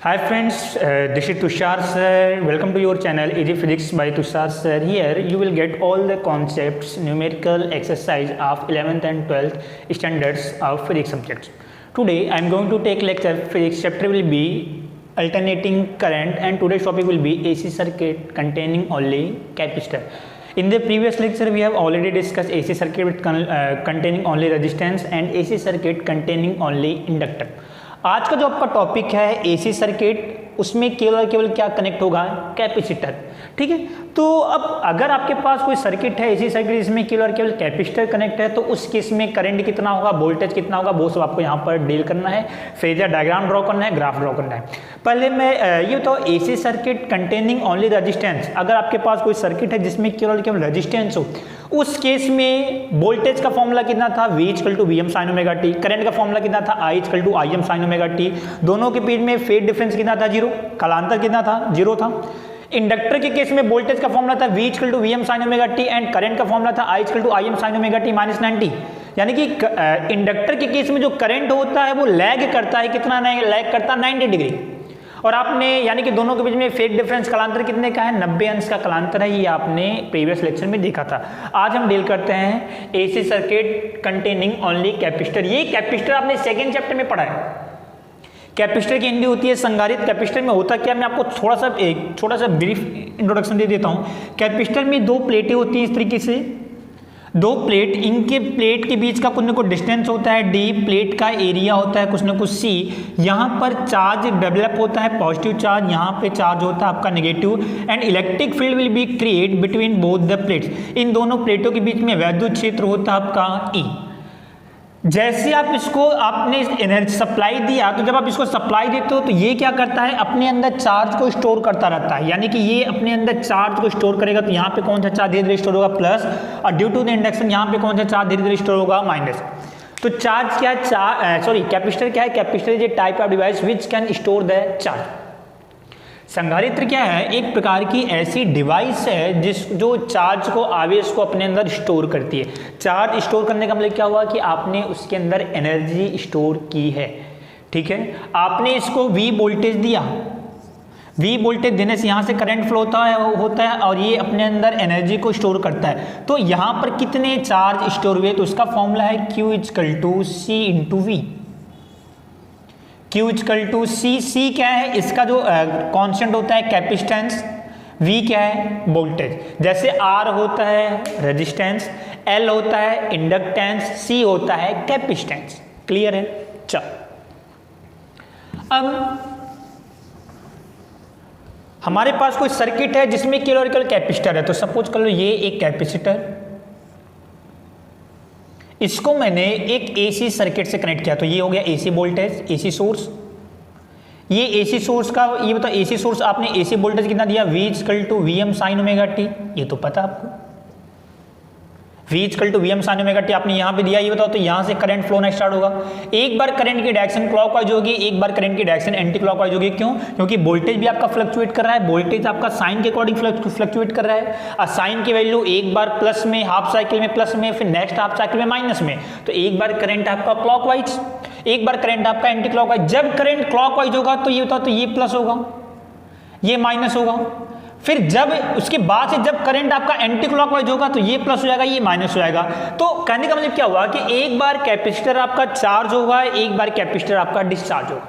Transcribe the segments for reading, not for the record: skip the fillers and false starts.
Hi friends, this is Tushar sir. Welcome to your channel Easy Physics by Tushar sir. Here you will get all the concepts, numerical exercise of 11th and 12th standards of physics subjects. Today I am going to take lecture. Physics chapter will be alternating current and today's topic will be AC circuit containing only capacitor. In the previous lecture we have already discussed AC circuit with containing only resistance and AC circuit containing only inductor. आज का जो आपका topic है AC circuit, उसमें केवल क्या connect होगा, capacitor. ठीक है, तो अब अगर आपके पास कोई सर्किट है एसी सर्किट जिसमें केवल कैपेसिटर कनेक्ट है तो उस केस में करंट कितना होगा, वोल्टेज कितना होगा, वो सब आपको यहाँ पर डील करना है, फेजर डायग्राम ड्रॉ करना है, ग्राफ ड्रॉ करना है। पहले मैं ये बताओ AC circuit containing only resistance, अगर आपके पास कोई सर्किट है जिसमें केवल रेजिस्टेंस हो, उस केस में वोल्टेज का फॉर्मूला कितना था, V = Vm sin omega t, current का फॉर्मूला कितना था, I = Im sin omega T, दोनों के बीच में फेज डिफरेंस कितना था, 0, कालांतर कितना था, 0 था। इंडक्टर के केस में वोल्टेज का फॉर्मूला था V = Vm sin omega T and current का फॉर्मूला था I = Im sin omega T -90। यानी कि इंडक्टर के केस में जो करंट होता है वो लैग करता है, कितना लैग करता है, 90 डिग्री। और आपने यानी कि दोनों के बीच में फेज डिफरेंस कालांतर कितने का है, 90 अंश का कालांतर है, ये आपने प्रीवियस लेक्चर में देखा था। आज हम डील करते हैं AC circuit containing only capacitor. ये कैपेसिटर आपने सेकंड चैप्टर में पढ़ा है। कैपेसिटर की हिंदी होती है संधारित्र। कैपेसिटर में होता क्या, मैं आपको एक छोटा सा ब्रीफ इंट्रोडक्शन दे देता हूँ। कैपेसिटर में दो प्लेटें होती हैं इस तरीके से, दो प्लेट, इनके प्लेट के बीच का कुछ न कुछ डिस्टेंस होता है d, प्लेट का एरिया होता है कुछ न कुछ c, यहाँ पर चार्ज डेवलप होता है, पॉजिटिव चार्ज, यहाँ पे चार्ज होता है आपका negative, and electric field will be create between both the plates. इन दोनों प्लेटों के बीच में वैद्युत क्षेत्र होता है आपका E। जैसे आप इसको आपने एनर्जी सप्लाई दिया, तो जब आप इसको सप्लाई देते हो तो ये क्या करता है, अपने अंदर चार्ज को स्टोर करता रहता है, यानी कि ये अपने अंदर चार्ज को स्टोर करेगा। तो यहाँ पे कौन सा चार्ज धीरे धीरे स्टोर होगा, प्लस, और ड्यू टू द इंडक्शन यहाँ पे कौन सा चार्ज धीरे धीरे स्टोर होगा, माइनस। तो चार्ज क्या है, कैपेसिटर क्या है, capacitor is a type of device which can store the charge. संधारित्र क्या है, एक प्रकार की ऐसी डिवाइस है जो चार्ज को, आवेश को अपने अंदर स्टोर करती है। चार्ज स्टोर करने का मतलब क्या हुआ कि आपने उसके अंदर एनर्जी स्टोर की है। ठीक है, आपने इसको V वोल्टेज दिया, V वोल्टेज देने से यहाँ से करंट फ्लो होता है और ये अपने अंदर एनर्जी को स्टोर करता है। तो यहाँ पर कितने चार्ज स्टोर हुए, तो उसका फॉर्मूला है Q = C × V। Q = C क्या है, इसका जो कांस्टेंट होता है कैपेसिटेंस, V क्या है, वोल्टेज। जैसे R होता है रेजिस्टेंस, L होता है इंडक्टेंस, C होता है कैपेसिटेंस। क्लियर है। चल अब हमारे पास कोई सर्किट है जिसमें केवल कैपेसिटर है, तो सपोज कर लो ये एक कैपेसिटर, इसको मैंने एक एसी सर्किट से कनेक्ट किया, तो ये हो गया एसी वोल्टेज, एसी सोर्स। ये एसी सोर्स का, ये बताओ एसी सोर्स आपने एसी वोल्टेज कितना दिया, V = Vm sin omega T, ये तो पता आपको, V = Vm sin omega T आपने यहाँ पे दिया। ये बताओ तो यहाँ से करंट फ्लो होना स्टार्ट होगा। एक बार करंट की डायरेक्शन क्लॉकवाइज होगी, एक बार करंट की डायरेक्शन एंटी क्लॉकवाइज होगी। क्यों? क्योंकि वोल्टेज भी आपका फ्लक्चुएट कर रहा है, वोल्टेज आपका साइन के अकॉर्डिंग फ्लक्चुएट कर रहा है। और साइन की वैल्यू एक बार प्लस में, हाफ साइकिल में प्लस में, फिर नेक्स्ट हाफ साइकिल में माइनस में। तो एक बार करंट आपका क्लॉकवाइज, एक बार करंट आपका एंटी क्लॉकवाइज। जब करंट क्लॉकवाइज होगा तो ये बताओ तो ये प्लस होगा, ये माइनस होगा। फिर जब उसके बाद से जब करंट आपका एंटी क्लॉकवाइज होगा तो ये प्लस हो जाएगा, ये माइनस हो जाएगा। तो कहने का मतलब क्या हुआ कि एक बार कैपेसिटर आपका चार्ज होगा, एक बार कैपेसिटर आपका डिस्चार्ज होगा।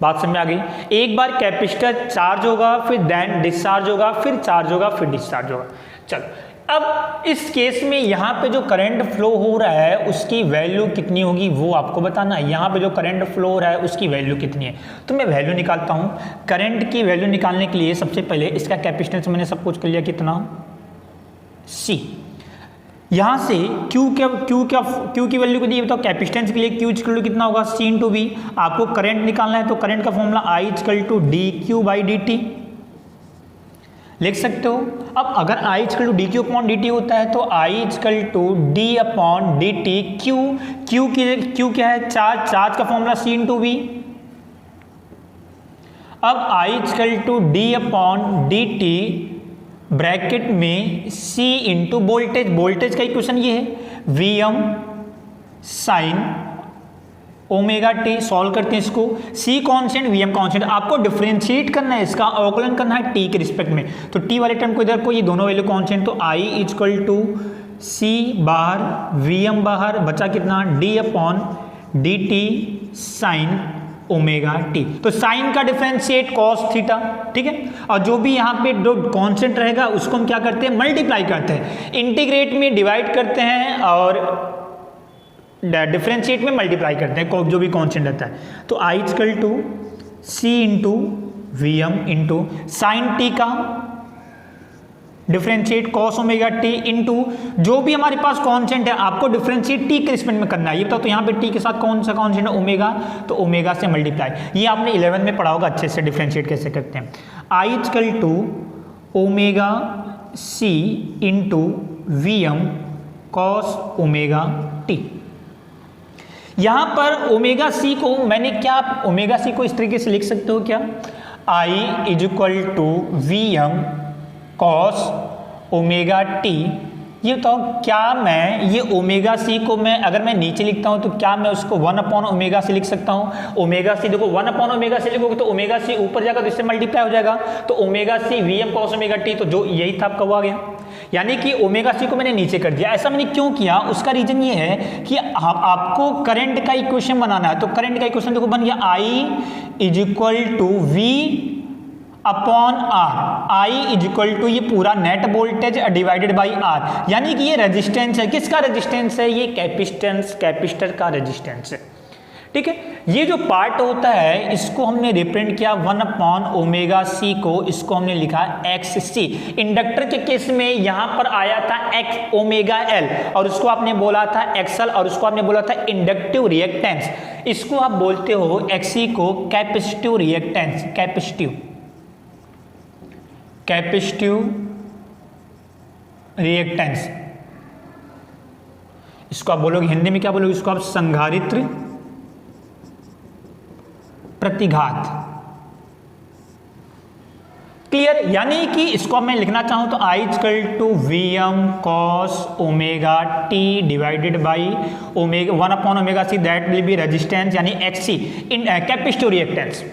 बात समझ में आ गई? एक बार कैपेसिटर चार्ज होगा, फिर देन डिस्चार्ज होगा, फिर चार्ज होगा, फिर डिस्चार्ज होगा। चलो अब इस केस में यहाँ पे जो करंट फ्लो हो रहा है उसकी वैल्यू कितनी होगी वो आपको बताना है। यहाँ पे जो करंट फ्लो हो रहा है उसकी वैल्यू कितनी है, तो मैं वैल्यू निकालता हूँ। करंट की वैल्यू निकालने के लिए सबसे पहले इसका कैपेसिटेंस मैंने सब कुछ कर लिया, कितना, C। यहाँ से Q की वैल्यू कितनी बताओ, कैपेसिटेंस के लिए Q = कितना होगा, C × V। आपको करंट निकालना है तो करंट का फॉर्मूला I = dQ/dt लिख सकते हो। अब अगर I = dQ/dt होता है तो I = d/dt। Q क्या है, चार्ज का फॉर्मूला C × V। अब I = d/dt ब्रैकेट में C × वोल्टेज, वोल्टेज का इक्वेशन ये है Vm sin omega T, solve करते हैं इसको, सी कॉन्स्टेंट वी एम कॉन्स्टेंट, आपको डिफरेंशिएट करना है, इसका अवकलन करना है टी के रिस्पेक्ट में, तो टी वाले टर्म को इधर को, ये दोनों वैल्यू कॉन्स्टेंट, तो आई इक्वल टू सी बाहर वी एम बाहर, बचा कितना D upon D T sign omega t, तो साइन का डिफरेंशिएट कॉस थीटा, ठीक है, और जो भी यहाँ पे जो कॉन्स्टेंट रहेगा उसको हम क्या करते हैं मल्टीप्लाई करते हैं, इंटीग्रेट में डिवाइड करते हैं और डिफरेंशिएट में मल्टीप्लाई करते हैं जो भी कांस्टेंट रहता है, तो I equal to C into V M into sine T का differentiate cos omega T into जो भी हमारे पास कांस्टेंट है आपको डिफरेंशिएट टी के रिस्पेक्ट में करना है, ये बताओ, तो यहाँ पे टी के साथ कौन सा कांस्टेंट है ओमेगा, तो ओमेगा से मल्टीप्लाई, ये आपने 11 में पढ़ा होगा अच्छे से डिफरेंशिएट कैसे करते हैं। I equal to omega C into V M cos omega T, यहां पर ओमेगा सी को मैंने क्या, ओमेगा सी को इस तरीके से लिख सकते हो क्या, I is equal to V M cos omega T, ये बताओ क्या मैं ये ओमेगा सी को मैं अगर मैं नीचे लिखता हूं तो क्या मैं उसको 1 अपॉन ओमेगा सी लिख सकता हूं, ओमेगा सी देखो 1 अपॉन ओमेगा सी लिखोगे तो ओमेगा सी ऊपर जाएगा तो इससे मल्टीप्लाई हो जाएगा, तो omega C V M cos omega t, तो जो यही था आपका वो आ गया, यानी कि ओमेगा सी को मैंने नीचे कर दिया। ऐसा मैंने क्यों किया, उसका रीजन ये है कि आपको करंट का इक्वेशन बनाना है, तो करंट का इक्वेशन देखो बन गया I is equal to V upon R, I is equal to ये पूरा net voltage divided by R, यानी कि ये रेजिस्टेंस है, किसका रेजिस्टेंस है, ये कैपेसिटेंस कैपेसिटर का रेजिस्टेंस है, ठीक है। ये जो पार्ट होता है इसको हमने रिप्रेजेंट किया 1 अपॉन ओमेगा सी को, इसको हमने लिखा एक्स सी, इंडक्टर के केस में यहां पर आया था एक्स ओमेगा एल और उसको आपने बोला था एक्सएल और उसको आपने बोला था इंडक्टिव रिएक्टेंस, इसको आप बोलते हो एक्सी को कैपेसिटिव रिएक्टेंस, कैपेसिटिव रिएक्टेंस, इसको आप बोलोगे हिंदी में क्या बोलोगे, इसको आप संधारित्र प्रतिघात, क्लियर, यानी कि इसको मैं लिखना चाहूं तो I equal to V M cos omega T divided by omega 1 upon omega C, that will be resistance यानी X C in capacitive reactance.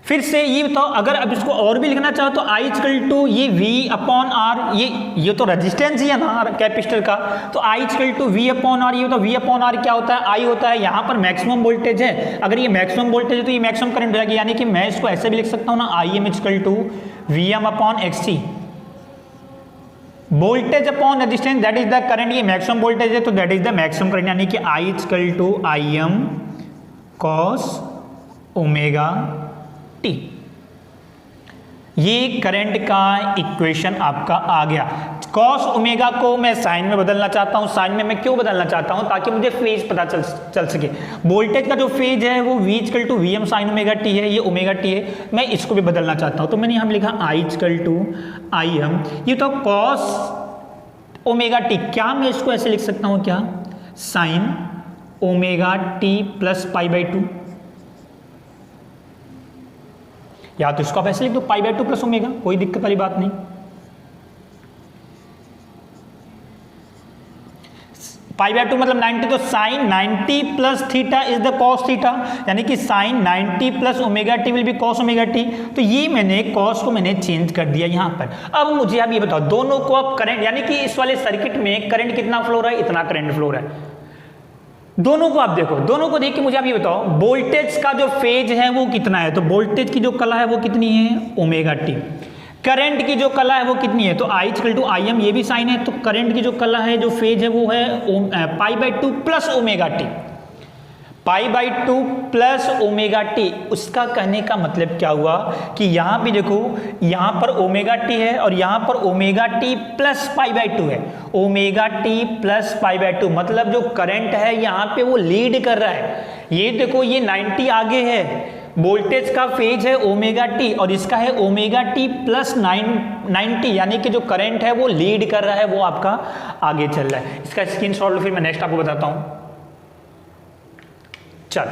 फिर से ये बताओ अगर अब इसको और भी लिखना चाहो तो आई इक्वल टू ये V अपॉन आर, ये तो रेजिस्टेंस ही है ना कैपेसिटर का, तो I equal to V upon R, ये तो V अपॉन आर क्या होता है, आई होता है यहाँ पर मैक्सिमम वोल्टेज है, अगर ये मैक्सिमम वोल्टेज है तो ये मैक्सिमम करंट हो जाएगी, यानी कि मैं इसको ऐसे भी लिख सकता हूँ ना, I M equal to V M upon X C, voltage upon resistance that is the current, ये मैक्सिमम वोल्टेज है तो that is the maximum current, यानी कि I equal to I M cos omega T, ये current का equation आपका आ गया। कॉस ओमेगा को मैं साइन में बदलना चाहता हूं, साइन में मैं क्यों बदलना चाहता हूं, ताकि मुझे फेज पता चल सके, वोल्टेज का जो फेज है वो V equal to V M sine omega t है, ये ओमेगा टी है, मैं इसको भी बदलना चाहता हूं, तो मैंने यहां लिखा आई इक्वल टू आई एम, ये तो कॉस ओमेगा टी, क्या मैं इसको ऐसे लिख सकता हूं क्या, sign omega T plus pi by 2, या तो इसको आप ऐसे लिख दो पाई बाई 2 प्लस ओमेगा, कोई दिक्कत वाली बात नहीं, पाई बाई 2 मतलब 90, तो sine 90 plus theta is the cos theta, यानी कि sine 90 plus omega t will be cos omega t, तो ये मैंने कॉस को मैंने चेंज कर दिया यहाँ पर। अब मुझे आप ये बताओ दोनों को अब करंट, यानी कि इस वाले सर्किट में करंट कितना फ्लो रहा है, इतना करंट फ्लो रहा है, दोनों को आप देखो, दोनों को देख के मुझे आप ये बताओ वोल्टेज का जो फेज है वो कितना है, तो वोल्टेज की जो कला है वो कितनी है ओमेगा टी, करंट की जो कला है वो कितनी है, तो I equal to I M, ये भी साइन है, तो करंट की जो कला है जो फेज है वो है पाई by 2 plus omega T, pi by 2 plus omega T, उसका कहने का मतलब क्या हुआ कि यहां भी देखो यहां पर ओमेगा टी है और यहां पर omega T plus pi by 2 है, omega T plus pi by 2 मतलब जो करंट है यहां पे वो लीड कर रहा है, ये देखो ये 90 आगे है, वोल्टेज का फेज है ओमेगा टी और इसका है ओमेगा टी प्लस 90, यानी कि जो करंट है वो लीड कर रहा है, वो आपका आगे चल रहा है। इसका स्क्रीनशॉट लो, फिर मैं नेक्स्ट आपको बताता हूं। चल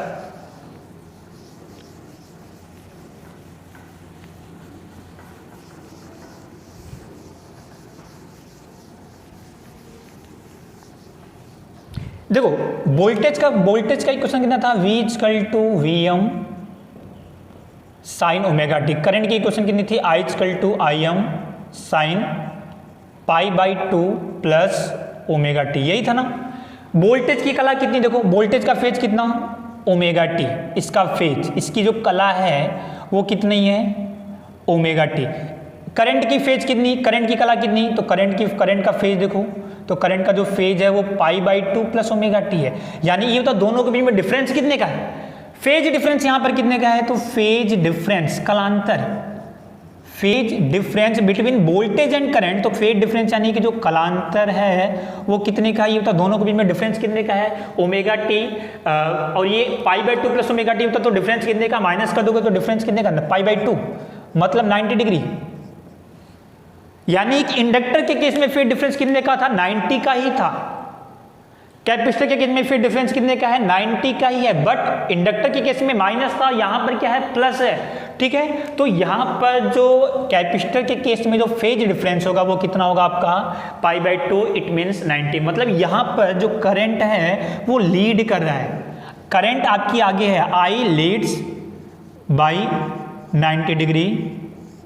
देखो वोल्टेज का इक्वेशन कितना था, V equal to Vm sine omega t. Current की इक्वेशन कितनी थी, I equal to Im sine pi by 2 plus omega t, यही था ना। वोल्टेज की कला कितनी, देखो वोल्टेज का फेज कितना, ओमेगा टी, इसका फेज, इसकी जो कला है वो कितनी है, ओमेगा टी। करंट की फेज कितनी, करंट की कला कितनी, तो करंट का फेज देखो, तो करंट का जो फेज है वो पाई बाई 2 प्लस ओमेगा टी है। यानी ये तो दोनों के बीच में डिफरेंस कितने का है, फेज डिफरेंस यहां पर कितने का है, तो फेज डिफरेंस, कलांतर, phase difference between voltage and current, तो फेज डिफरेंस यानी कि जो कलांतर है वो कितने का है, ये तो दोनों के बीच में डिफरेंस कितने का है, ओमेगा टी, और ये पाई बाई 2 प्लस ओमेगा टी होता तो डिफरेंस कितने का, माइनस कर दोगे तो डिफरेंस कितने का, पाई बाई 2, मतलब 90 डिग्री। यानी इंडक्टर के केस में फेज डिफरेंस कितने का था, 90 का ही था। कैपेसिटर के केस में फेज डिफरेंस कितने का है, 90 का ही है, बट इंडक्टर के केस में माइनस था, यहां पर क्या है, प्लस है, ठीक है। तो यहां पर जो कैपेसिटर के केस में जो फेज डिफरेंस होगा वो कितना होगा आपका, पाई बाई 2, इट मीन्स 90। मतलब यहां पर जो करंट है वो लीड कर रहा है, करंट आपकी आगे है, आई लीड्स बाई 90 डिग्री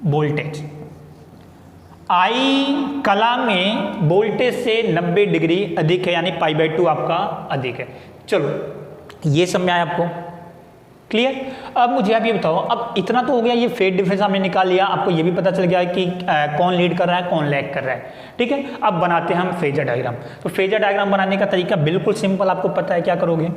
वोल्टेज। आई कला में वोल्टेज से 90 डिग्री अधिक है, यानी पाई बाई 2 आपका अधिक है। चलो ये समझ में आया आपको, क्लियर। अब मुझे आप ये बताओ, अब इतना तो हो गया, ये फेज डिफरेंस हमने निकाल लिया, आपको ये भी पता चल गया कि कौन लीड कर रहा है कौन लैग कर रहा है, ठीक है। अब बनाते हैं हम फेजर डायग्राम। तो फेजर डायग्राम बनाने का तरीका बिल्कुल सिंपल, आपको पता है क्या करोगे,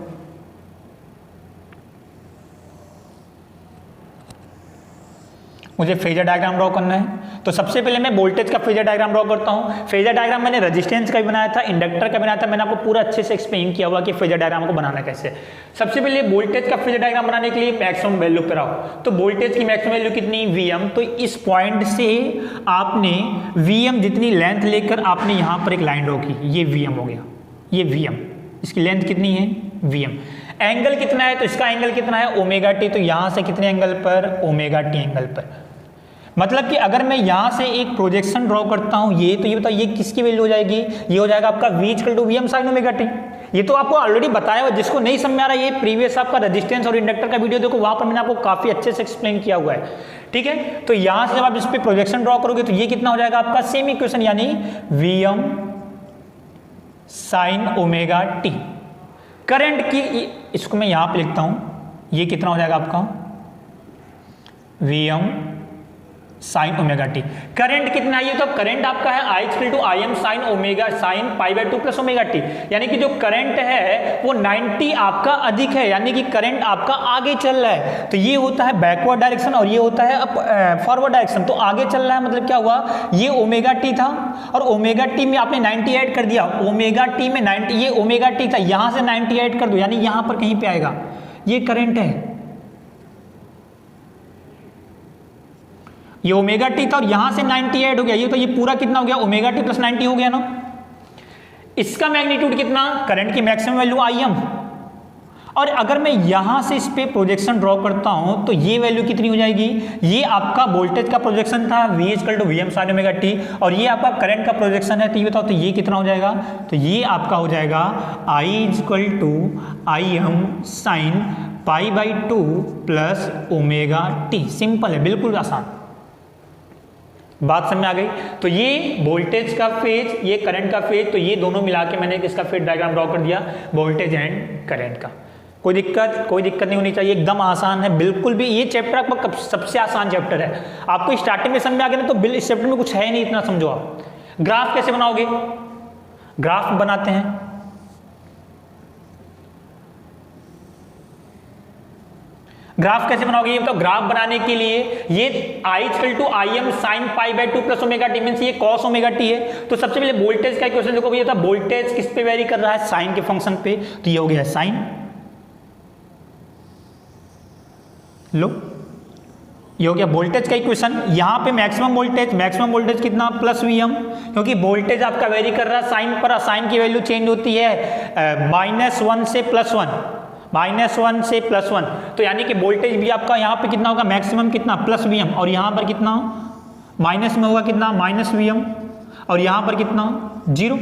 मुझे फेजर डायग्राम ड्रॉ करना है। तो सबसे पहले मैं वोल्टेज का फेजर डायग्राम ड्रॉ करता हूं। फेजर डायग्राम मैंने रेजिस्टेंस का भी बनाया था, इंडक्टर का बनाया था, मैंने आपको पूरा अच्छे से एक्सप्लेन किया हुआ कि फेजर डायग्राम को बनाना कैसे। सबसे पहले वोल्टेज का फेजर डायग्राम बनाने के लिए मैक्सिमम वैल्यू पर आओ। तो वोल्टेज की मैक्सिमम वैल्यू कितनी, Vm। तो इस पॉइंट से आपने Vm जितनी लेंथ लेकर आपने यहां पर एक लाइन ड्रॉ की, ये Vm हो गया, ये Vm, इसकी लेंथ कितनी है, Vm। एंगल कितना है, तो इसका एंगल कितना है, ओमेगा टी। तो यहां से कितने एंगल पर, ओमेगा टी एंगल पर। मतलब कि अगर मैं यहां से एक प्रोजेक्शन ड्रॉ करता हूं, ये तो ये बताओ ये किसकी वैल्यू हो जाएगी, ये हो जाएगा आपका V equal to Vm sine omega T. ये तो आपको ऑलरेडी बताया हुआ, जिसको नहीं समझ आ रहा है ये प्रीवियस आपका रेजिस्टेंस और इंडक्टर का वीडियो देखो, वहां पर मैंने आपको काफी अच्छे से एक्सप्लेन किया हुआ है, ठीक है। तो यहां से जब आप इस पे प्रोजेक्शन ड्रॉ करोगे तो ये कितना हो जाएगा आपका, सेम इक्वेशन, यानी Vm sine omega t. Current की, इसको मैं यहां पर लिखता हूं, ये कितना हो जाएगा आपका, Vm sine omega t. Current कितना है, ये तो करंट आपका है I equal to Im sine omega sine pi by 2 plus omega t. यानी कि जो करंट है वो 90 आपका अधिक है, यानी कि करंट आपका आगे चल रहा है। तो ये होता है बैकवर्ड डायरेक्शन और ये होता है फॉरवर्ड डायरेक्शन। तो आगे चल रहा है मतलब क्या हुआ, ये ओमेगा टी था और ओमेगा टी में आपने 90 ऐड कर दिया, ओमेगा टी में 90, ये ओमेगा टी था, यहां से 90 ऐड कर दो, यानी यहां पर कहीं पे आएगा, ये करंट है, ये ओमेगा टी था और यहां से 90 ऐड हो गया, ये तो ये पूरा कितना हो गया, ओमेगा टी प्लस 90 हो गया ना। इसका मैग्नीट्यूड कितना, करंट की मैक्सिमम वैल्यू Im। और अगर मैं यहां से इस पे प्रोजेक्शन ड्रॉ करता हूं तो ये वैल्यू कितनी हो जाएगी, ये आपका वोल्टेज का प्रोजेक्शन था V equal to Vm sine omega t, और ये आपका करंट का प्रोजेक्शन है, तो ये बताओ तो ये कितना हो जाएगा, तो ये आपका हो जाएगा I equal to Im sine pi by 2 plus omega t. Simple है, बिल्कुल आसान, बात समझ में आ गई। तो ये वोल्टेज का फेज, ये करंट का फेज, तो ये दोनों मिला के मैंने किसका फेज डायग्राम ड्रॉ कर दिया, वोल्टेज एंड करंट का। कोई दिक्कत नहीं होनी चाहिए, एकदम आसान है बिल्कुल भी। ये चैप्टर आपका सबसे आसान चैप्टर है, आपको स्टार्टिंग में समझ में आ गया ना, तो इस चैप्टर में कुछ है नहीं, इतना समझो आप। ग्राफ कैसे बनाओगे, ग्राफ बनाते हैं, ग्राफ कैसे बनाओगे ये बताओ। ग्राफ बनाने के लिए ये I equal to Im sine pi by 2 plus omega t, means ये cos ओमेगा टी है। तो सबसे पहले वोल्टेज का इक्वेशन देखो भैया, था वोल्टेज किस पे वेरी कर रहा है, साइन के फंक्शन पे, तो ये हो गया साइन, लो ये हो गया वोल्टेज का इक्वेशन। यहां पे मैक्सिमम वोल्टेज कितना, प्लस Vm, क्योंकि वोल्टेज आपका वेरी कर रहा है साइन पर, साइन की वैल्यू चेंज होती है -1 से +1, तो यानी कि वोल्टेज भी आपका यहाँ पे कितना होगा, मैक्सिमम कितना, प्लस Vm, और यहाँ पर कितना माइनस में होगा, कितना, -Vm, और यहाँ पर कितना 0।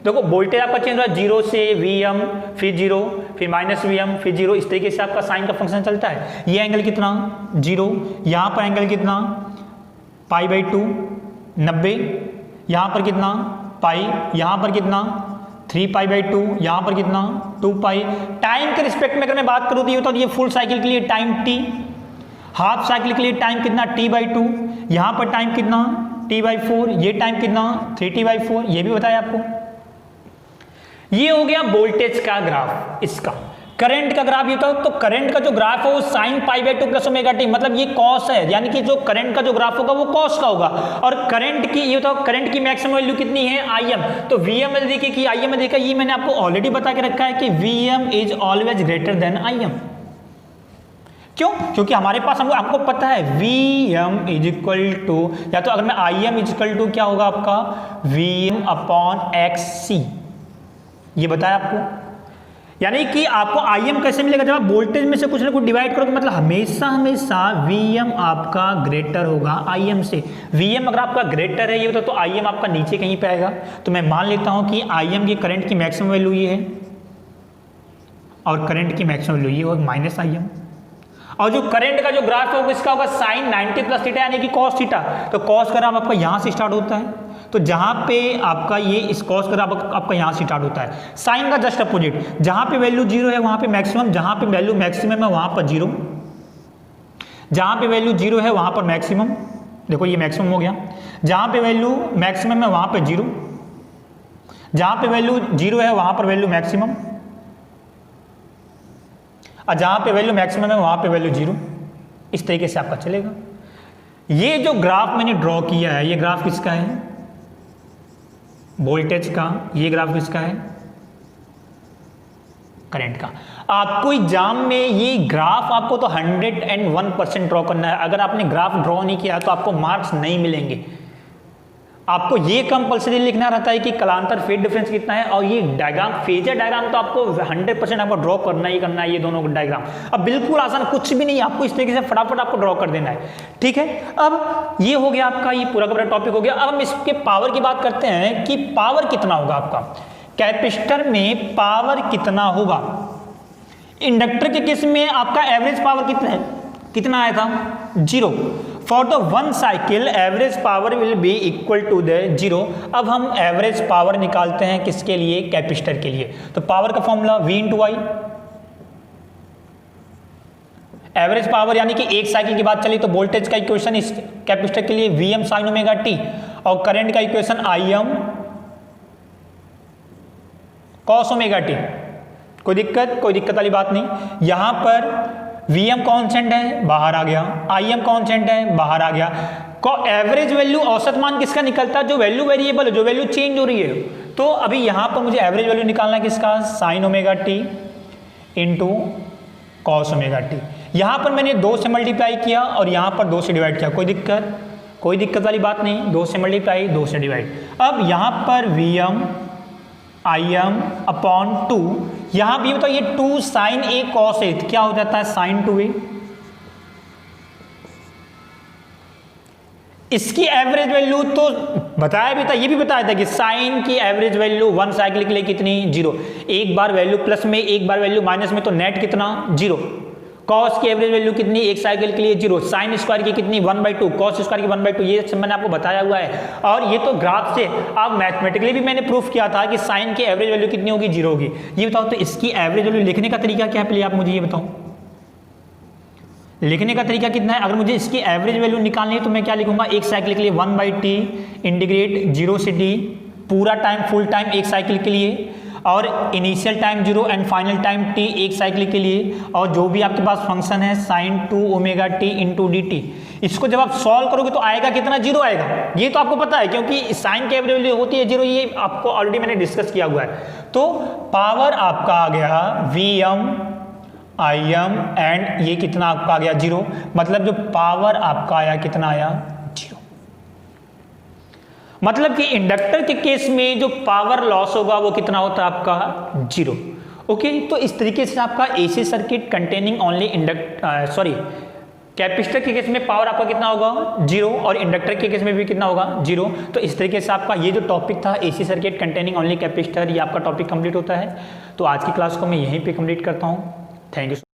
देखो वोल्टेज आपका चेंज हो रहा है 0 से Vm, फिर 0, फिर माइनस Vm, फिर 0, इस तरीके से आपका साइन का फंक्शन चलता है। ये एंगल कितना 0, यहाँ पर एंगल कितना π/2 90, यहाँ पर कितना पाई, यहाँ पर कितना 3π/2, यहाँ पर कितना 2π। टाइम के रिस्पेक्ट में अगर मैं बात करूँ तो ये फुल साइकिल के लिए टाइम t, हाफ साइकिल के लिए टाइम कितना t/2, यहाँ पर टाइम कितना t/4, ये टाइम कितना 3t/4, ये भी बताया आपको। ये हो गया वोल्टेज का ग्राफ। इसका करंट का ग्राफ ये था, तो करंट का जो ग्राफ है वो sin π/2 + ωt, मतलब ये कॉस है, यानी कि जो करंट का जो ग्राफ होगा वो कॉस का होगा। और करंट की ये तो करंट की मैक्सिमम वैल्यू कितनी है Im, तो Vm में देखिए कि Im में देखा, ये मैंने आपको ऑलरेडी बता के रखा है कि Vm is always greater than Im। क्यों? क्योंकि हमारे पास हमको पता है Vm इज इक्वल टू, या तो अगर मैं Im इज इक्वल टू क्या होगा आपका Vm/xc, ये बताया आपको। यानी कि आपको Im कैसे मिलेगा, जब आप वोल्टेज में से कुछ ना कुछ डिवाइड करोगे, मतलब हमेशा Vm आपका ग्रेटर होगा Im से। Vm अगर आपका ग्रेटर है ये तो Im आपका नीचे कहीं पे आएगा। तो मैं मान लेता हूं कि Im की करंट की मैक्सिमम वैल्यू ये है और करंट की मैक्सिमम वैल्यू ये होगा -Im। और जो करंट का जो ग्राफ है इसका होगा sin 90 + थीटा, यानी कि cos थीटा। तो cos का ग्राफ आपका यहाँ से स्टार्ट होता है, तो जहाँ पे आपका ये इस cos का ग्राफ आपका यहाँ से स्टार्ट होता है। साइन का जस्ट अपोजिट, जहाँ पे वैल्यू 0 है वहाँ पे मैक्सिमम, जहाँ पे वैल्यू मैक्सिमम है वहाँ पर 0, जहाँ पे वैल्यू 0 है वहाँ पर मैक्सिमम, देखो ये मैक्सिमम हो गया। जहाँ पे वैल्यू मैक्सिमम है वहाँ पर 0, जहाँ पे वैल्यू 0 है वहाँ पर वैल्यू मैक्सिमम, और जहाँ पे वैल्यू मैक्सिमम है वहाँ पे वैल्यू 0। इस तरीके से आपका चलेगा। ये जो ग्राफ मैंने ड्रॉ किया है, ये ग्राफ किसका है? वोल्टेज का। ये ग्राफ किसका है? करंट का। आपको एग्जाम में ये ग्राफ आपको तो 101% ड्रॉ करना है। अगर आपने ग्राफ ड्रॉ नहीं किया तो आपको मार्क्स नहीं मिलेंगे। आपको ये कंपलसरी लिखना रहता है कि कलांतर फेज डिफरेंस कितना है, और ये डायग्राम, फेजर डायग्राम तो आपको 100% आपको ड्रॉ करना ही करना है, ये दोनों डायग्राम। अब बिल्कुल आसान कुछ भी नहीं, आपको इस तरीके से फटाफट आपको ड्रॉ कर देना है, ठीक है। अब ये हो गया आपका, ये पूरा का पूरा टॉपिक हो गया। अब हम इसके पावर की बात करते हैं कि पावर कितना होगा आपका कैपेसिटर में, पावर कितना होगा। इंडक्टर के केस में आपका एवरेज पावर कितना आया था? 0। For the 1 cycle average power will be equal to the 0। अब हम एवरेज पावर निकालते हैं किसके लिए? कैपेसिटर के लिए। तो पावर का formula V × I। Average power यानी कि एक साइकिल की बात चली तो वोल्टेज का इक्वेशन इस कैपेसिटर के लिए Vm sin ωt, और करंट का इक्वेशन Im cos ωt। कोई दिक्कत वाली बात नहीं। यहां पर Vm कांस्टेंट है, बाहर आ गया, Im कांस्टेंट है, बाहर आ गया। एवरेज वैल्यू, औसत मान किसका निकलता है? जो वैल्यू वेरिएबल है, जो वैल्यू चेंज हो रही है। तो अभी यहां पर मुझे एवरेज वैल्यू निकालना है किसका? sin ωt into cos ωt। यहां पर मैंने 2 से मल्टीप्लाई किया और यहां पर 2 से डिवाइड किया। कोई दिक्कत वाली बात नहीं। 2 से मल्टीप्लाई, 2 से डिवाइड। अब यहां पर Vm Im/2, यहां भी बताओ ये 2 sin A cos A क्या हो जाता है? sin 2A। इसकी एवरेज वैल्यू तो बताया भी था, ये भी बताया था कि साइन की एवरेज वैल्यू 1 साइकिल के लिए कितनी? 0। एक बार वैल्यू प्लस में, एक बार वैल्यू माइनस में, तो नेट कितना? 0। कॉस की एवरेज वैल्यू कितनी? एक साइकिल के लिए 0। साइन स्क्वायर की कितनी? 1/2। कॉस स्क्वायर की 1/2। ये सब मैंने आपको बताया हुआ है। और ये तो ग्राफ से आप मैथमेटिकली भी मैंने प्रूफ किया था कि साइन की एवरेज वैल्यू कितनी होगी? 0 होगी। ये बताओ तो इसकी एवरेज वैल्यू लिखने का तरीका क्या है? पहले आप मुझे ये बताओ, लिखने का तरीका कितना है? अगर मुझे इसकी एवरेज वैल्यू निकालनी है तो मैं क्या लिखूंगा? एक साइकिल के लिए 1/t इंटीग्रेट 0 से d, पूरा टाइम फुल टाइम एक साइकिल के लिए, और initial time 0 and final time t एक साइकिल के लिए, और जो भी आपके पास फंक्शन है sin 2ωt इंटू dt। इसको जब आप सॉल्व करोगे तो आएगा कितना? 0 आएगा। ये तो आपको पता है क्योंकि साइन की एवरेज वैल्यू होती है 0, ये आपको ऑलरेडी मैंने डिस्कस किया हुआ है। तो पावर आपका आ गया Vm Im एंड ये कितना आपका आ गया? 0। मतलब जो पावर आपका आया कितना आया? 0। मतलब कि इंडक्टर के केस में जो पावर लॉस होगा वो कितना होता है आपका? 0। ओके, तो इस तरीके से आपका AC circuit containing only capacitor के केस में पावर आपका कितना होगा 0 और इंडक्टर के केस में भी कितना होगा 0। तो इस तरीके से आपका ये जो टॉपिक था AC circuit containing only capacitor, ये आपका टॉपिक कंप्लीट होता है। तो आज की क्लास को मैं यहीं पे कंप्लीट करता हूँ। Thank you.